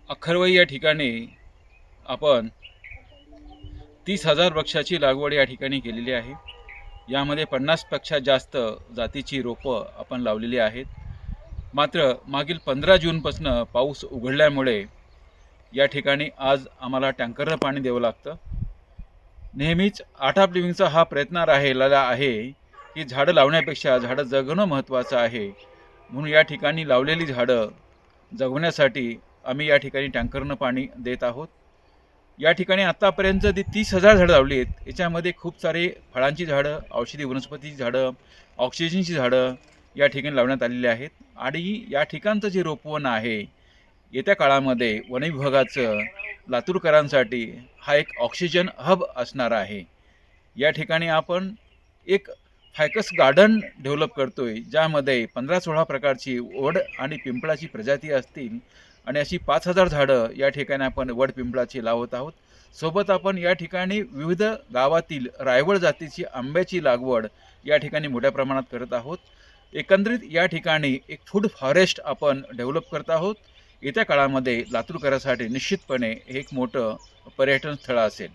अखरवई या ठिकाणी आपण 30,000 वृक्षाची लागवड या ठिकाणी केलेली आहे। यामध्ये 50पेक्षा जास्त जातीची रोपं आपण लावलेली आहेत। मात्र मागील 15 जूनपासून पाऊस उघडल्यामुळे या ठिकाणी आज आम्हाला टँकरनं पाणी द्यावं लागतं। नेहमीच आर्ट ऑफ लिव्हिंगचा हा प्रयत्न राहिलेला आहे की झाडं लावण्यापेक्षा झाडं जगणं महत्त्वाचं आहे, म्हणून या ठिकाणी लावलेली झाडं जगवण्यासाठी आम्ही या ठिकाणी टँकरनं पाणी देत आहोत। या ठिकाणी आत्तापर्यंत जी 30,000 झाडं लावली आहेत, याच्यामध्ये खूप सारे फळांची झाडं, औषधी वनस्पतीची झाडं, ऑक्सिजनची झाडं या ठिकाणी लावण्यात आलेली आहेत। आणि या ठिकाणचं जे रोपवन आहे, येत्या काळामध्ये वन विभागाचं लातूरकरांसाठी हा एक ऑक्सिजन हब असणार आहे। या ठिकाणी आपण एक फायकस गार्डन डेव्हलप करतोय, ज्यामध्ये 15-16 प्रकारची वड आणि पिंपळाची प्रजाती असतील आणि अशी 5,000 झाडं या ठिकाणी आपण वड पिंपळाची लावत आहोत। सोबत आपण या ठिकाणी विविध गावातील रायवळ जातीची आंब्याची लागवड या ठिकाणी मोठ्या प्रमाणात करत आहोत। एकंदरीत या ठिकाणी एक फूड फॉरेस्ट आपण डेव्हलप करत आहोत। येत्या काळामध्ये लातूरकरांसाठी निश्चितपणे एक मोठं पर्यटन स्थळ असेल।